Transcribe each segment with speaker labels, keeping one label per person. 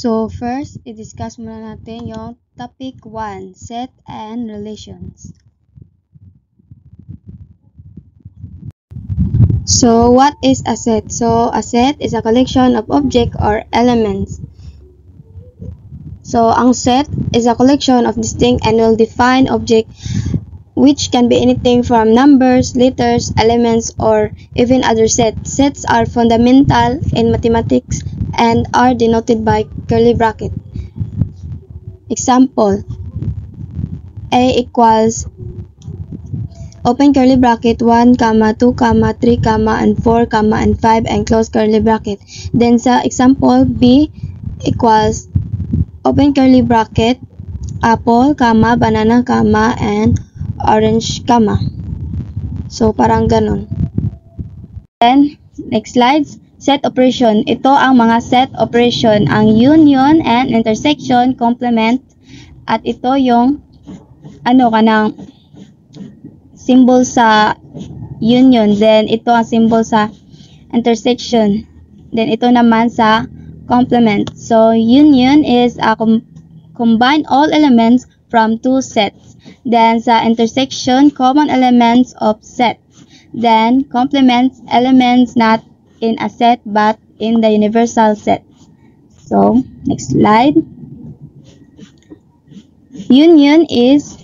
Speaker 1: So first, i-discuss muna natin yung topic 1, set and relations. So what is a set? So a set is a collection of objects or elements. So ang set is a collection of distinct and well-defined objects which can be anything from numbers, letters, elements, or even other sets. Sets are fundamental in mathematics and are denoted by curly bracket. Example, A equals open curly bracket 1, 2, 3, and 4, and 5 and close curly bracket. Then sa example, B equals open curly bracket apple, banana, and orange, So parang ganun. Then next slides, set operation. Ito ang mga set operation, ang union and intersection, complement, at ito yung kanang symbol sa union, then ito ang symbol sa intersection, then ito naman sa complement. So union is a combine all elements from two sets. Then sa intersection, common elements of sets. Then complements elements not in a set but in the universal set. So next slide. Union is,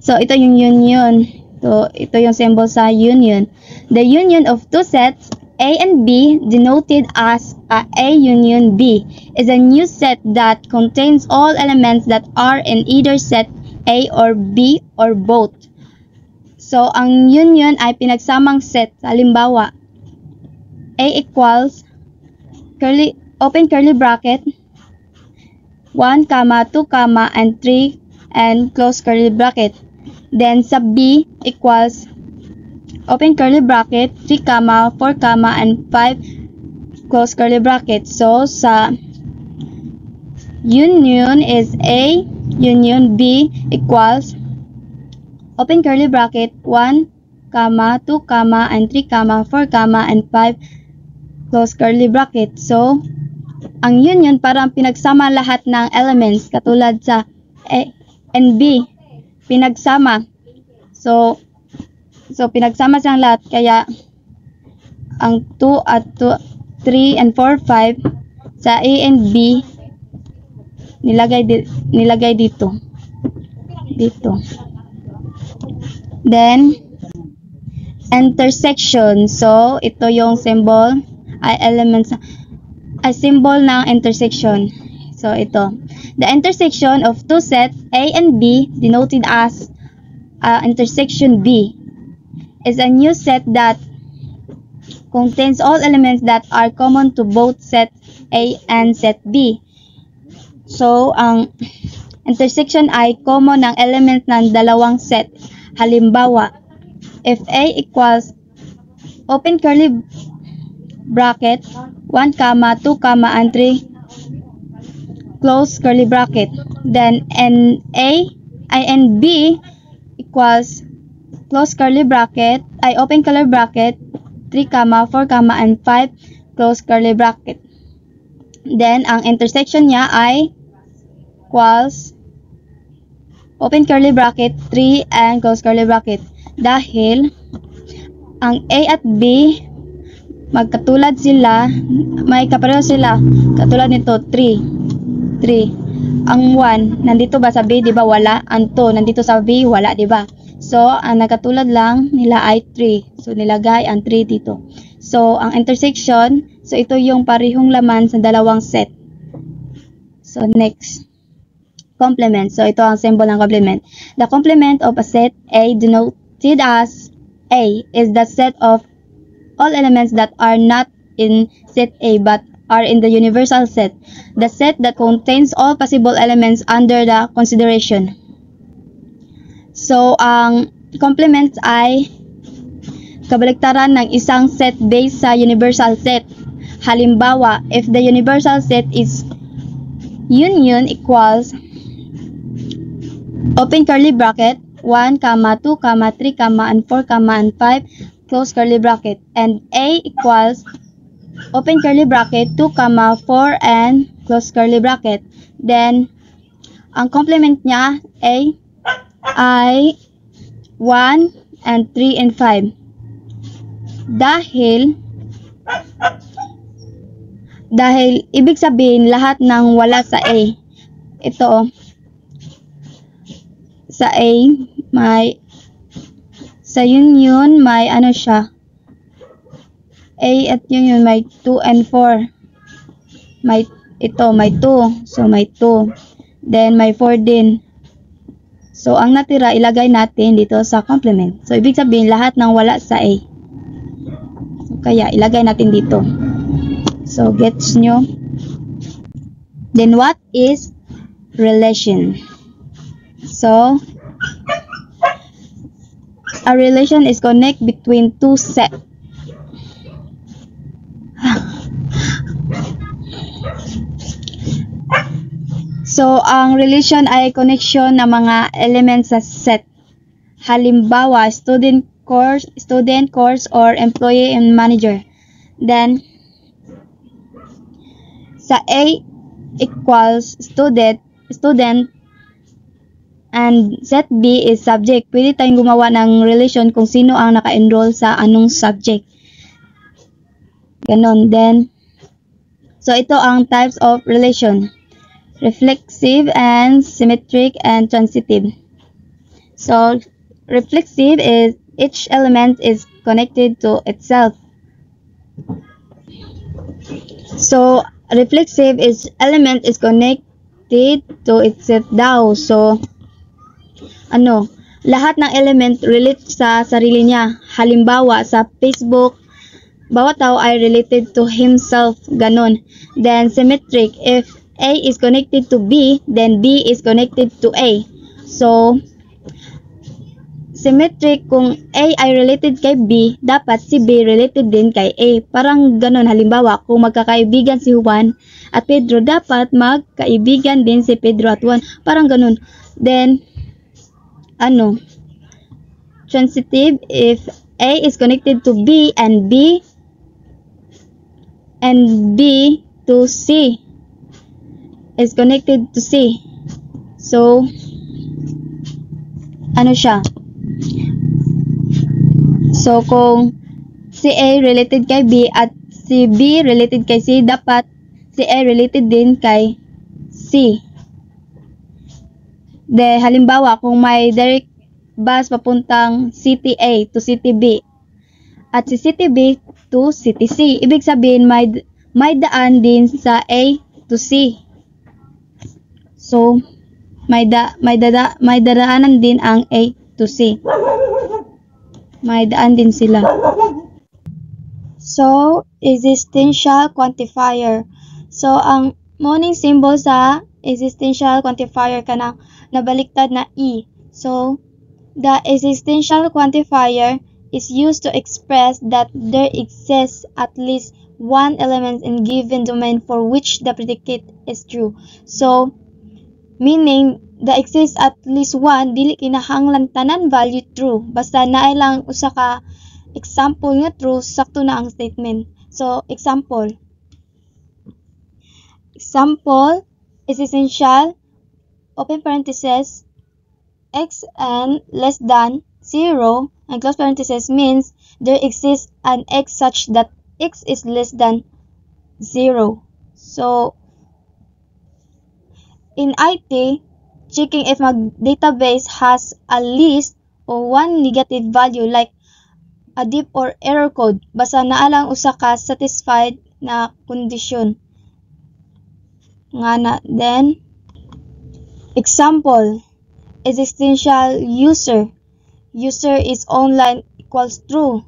Speaker 1: so ito yung union. So ito yung symbol sa union. The union of two sets A and B, denoted as A union B, is a new set that contains all elements that are in either set A or B or both. So ang union ay pinagsamang set. Halimbawa, A equals open curly bracket 1, 2, and 3 and close curly bracket. Then sa B equals open curly bracket 3, 4, and 5 close curly bracket. So sa union is A union B equals open curly bracket 1, 2, and 3, 4, and 5 close curly bracket. So ang union parang pinagsama lahat ng elements katulad sa A and B, pinagsama. So pinagsama siyang lahat, kaya ang 2 at 3 and 4, 5 sa A and B nilagay dito. Then intersection. So ito yung symbol ay elements ay symbol ng intersection. So ito, the intersection of two sets A and B, denoted as intersection B, is a new set that contains all elements that are common to both set A and set B. So ang intersection ay common ng element ng dalawang set. Halimbawa, if A equals open curly bracket 1, 2, and 3 close curly bracket, then A and B equals close curly bracket ay open curly bracket 3, 4, and 5 close curly bracket. Then ang intersection niya ay equals open curly bracket 3 and close curly bracket, dahil ang A at B magkatulad sila, may kapareho sila, katulad nito 3. Ang 1 nandito ba sa B, di ba wala? Ang 2 nandito sa B, wala, di ba? So ang nagkatulad lang nila ay 3. So nilagay ang 3 dito. So ang intersection, so ito yung parehong laman sa dalawang set. So next, complement. So ito ang symbol ng complement. The complement of a set A, denoted as A, is the set of all elements that are not in set A but are in the universal set, the set that contains all possible elements under the consideration. So ang complements ay kabaliktaran ng isang set based sa universal set. Halimbawa, if the universal set is union equals open curly bracket 1, 2, 3, and 4, and 5 close curly bracket, and A equals open curly bracket, 2, 4 and close curly bracket. Then, ang complement niya ay 1 and 3 and 5. Dahil ibig sabihin lahat ng wala sa A. Ito, sa A, sa union, may ano siya. A at union, may 2 and 4. May 2. So, may 2. Then, may 4 din. So, ang natira, ilagay natin dito sa complement. So, ibig sabihin, lahat ng wala sa A. So, kaya, ilagay natin dito. So, gets nyo? Then, what is relation? So, a relation is connect between two sets. So, ang relation ay connection ng mga elements sa set. Halimbawa, student, course, or employee and manager. Then, sa A equals student, and set B is subject. Pwede tayong gumawa ng relation kung sino ang naka-enroll sa anong subject. Ganon. Then, so ito ang types of relation. Reflexive and symmetric and transitive. So, reflexive is each element is connected to itself. So, reflexive is element is connected to itself daw. So, lahat ng element relate sa sarili niya. Halimbawa, sa Facebook, bawat tao ay related to himself. Ganon. Then, symmetric. If A is connected to B, then B is connected to A. So, symmetric, kung A ay related kay B, dapat si B related din kay A. Parang ganon. Halimbawa, kung magkakaibigan si Juan at Pedro, dapat magkaibigan din si Pedro at Juan. Parang ganon. Then, transitive, if A is connected to B and B to C is connected to C. So, siya? So, kung si A related kay B at si B related kay C, dapat si A related din kay C. Halimbawa, kung may direct bus papuntang City A to City B at si City B to City C, ibig sabihin may daan din sa A to C. So, may dadaanan din ang A to C. May daan din sila. So, existential quantifier. So, ang morning symbol sa existential quantifier kanang nabaliktad na E. So, the existential quantifier is used to express that there exists at least one element in given domain for which the predicate is true. So, meaning, there exists at least one, dili kinahanglan tanan value true. Basta naay lang usa ka example nga true, sakto na ang statement. So, example is essential, open parenthesis, x and less than 0, and close parenthesis means there exists an x such that x is less than 0. So, in IT, checking if my database has a list or one negative value like a diff or error code, basta naalang usa ka satisfied na kondisyon. Then, example, existential user is online equals true.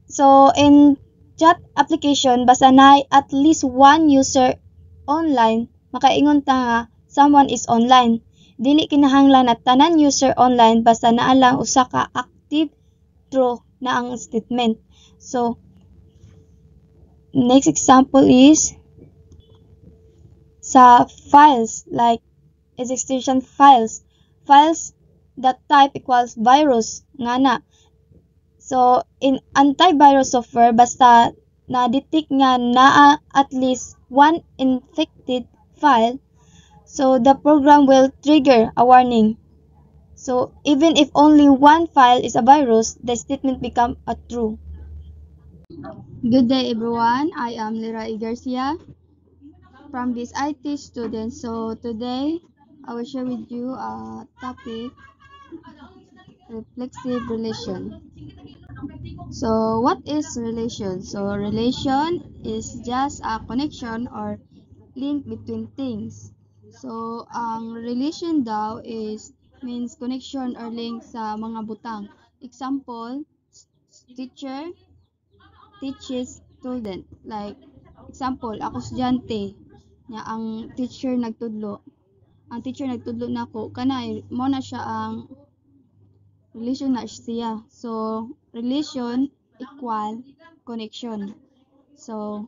Speaker 1: So, in chat application, basta na at least one user online, makaingon ta nga, someone is online. Dili kinahanglan na tanan user online, basta naa lang usa ka active true na ang statement. So, next example is sa files, like existential files that type equals virus, nga na. So, in antivirus software, basta na-detect nga naa at least one infected file, so the program will trigger a warning. So even if only one file is a virus, the statement become a true. Good day everyone, I am Lira Garcia from this IT student. So today I will share with you a topic, reflexive relation. So what is relation? So relation is just a connection or link between things. So ang relation daw is means connection or link sa mga butang. Example, teacher teaches student. Like example, ako estudyante nya ang teacher nagtudlo. Ang teacher nagtudlo nako kana mo na siya ang relation na siya. So relation equal connection. So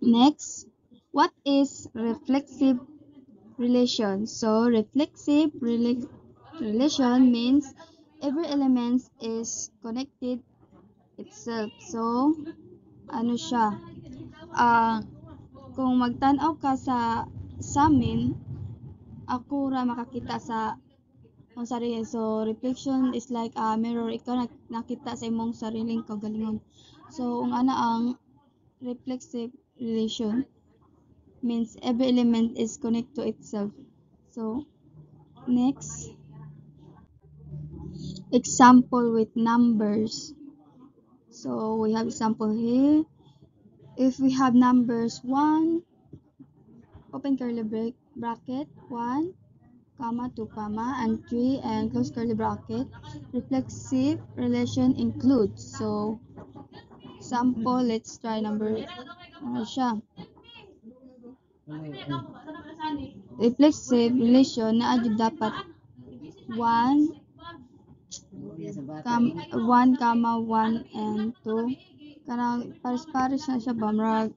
Speaker 1: next, what is reflexive relation? So reflexive relation means every element is connected itself. So ano siya? Kung magtanaw ka sa amin, ako ra makakita sa ang sarili. So reflection is like a mirror. Ikaw nakita sa imong sariling kaugalingon. So ang ana ang reflexive relation means every element is connected to itself. So next, example with numbers. So we have example here. If we have numbers 1, open curly bracket, 1, comma, 2, comma, and 3, and close curly bracket, reflexive relation includes. So sample, let's try number, ano siya? Reflexive relation na adyo dapat 1, 1, comma, 1, and 2. Kanang pares-pares na siya ba? Marag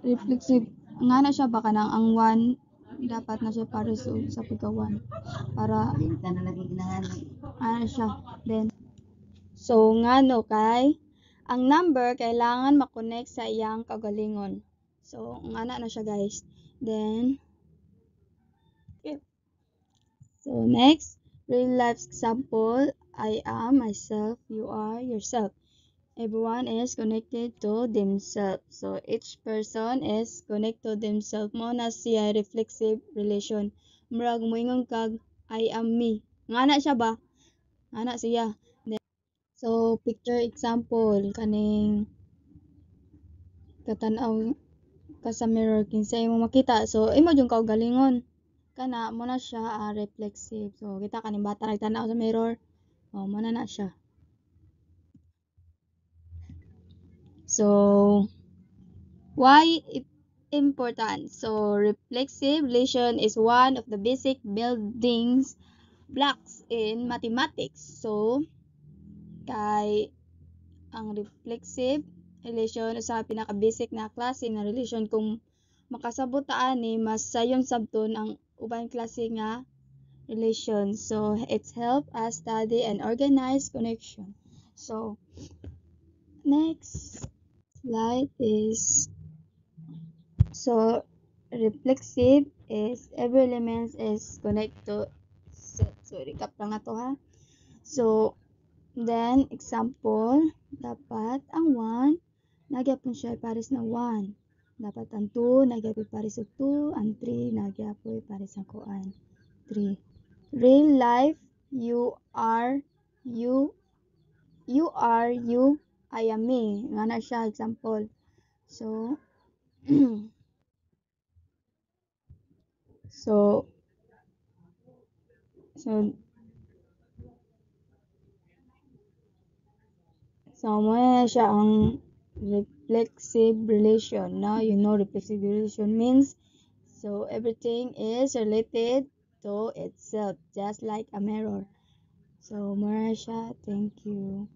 Speaker 1: reflexive. Nga na siya ba kanang ang 1 dapat na siya pares sa pagka-1. Para ano siya. Then, so ngano kay ang number kailangan makonect sa iyang kagalingon. So ngana na siya guys. Then, okay. So next, real life example. I am myself, you are yourself. Everyone is connected to themselves. So each person is connected to themselves. Mo na siya reflexive relation. Murag moingon kag I am me. Ngana siya ba? Ngana siya. Then, so picture example kaning katanaw ka sa mirror kinsa imong makita. So imo jung kaugalingon. Kana mo na siya reflexive. So kita kaning bata nagtanaw sa mirror. Mo na siya. So why it important? So reflexive relation is one of the basic building blocks in mathematics. So kay ang reflexive relation sa pinaka-basic na klase na relation kung makasabot ta ani mas sayon sabton ang ubang klase nga relation. So it's help us study and organize connection. So next slide is, so reflexive is every element is connected to set. So recap lang na to ha. So then example, dapat ang 1 nagyapon siya pares na 1. Dapat ang 2 nagyapon pares sa 2, ang 3 nagyapon pares sa kuan 3. Real life, you are you are you, I am me. Nga na siya example. So so mo na siya ang reflexive relation. Now you know reflexive relation means, so everything is related to itself, just like a mirror. So mo na siya. Thank you.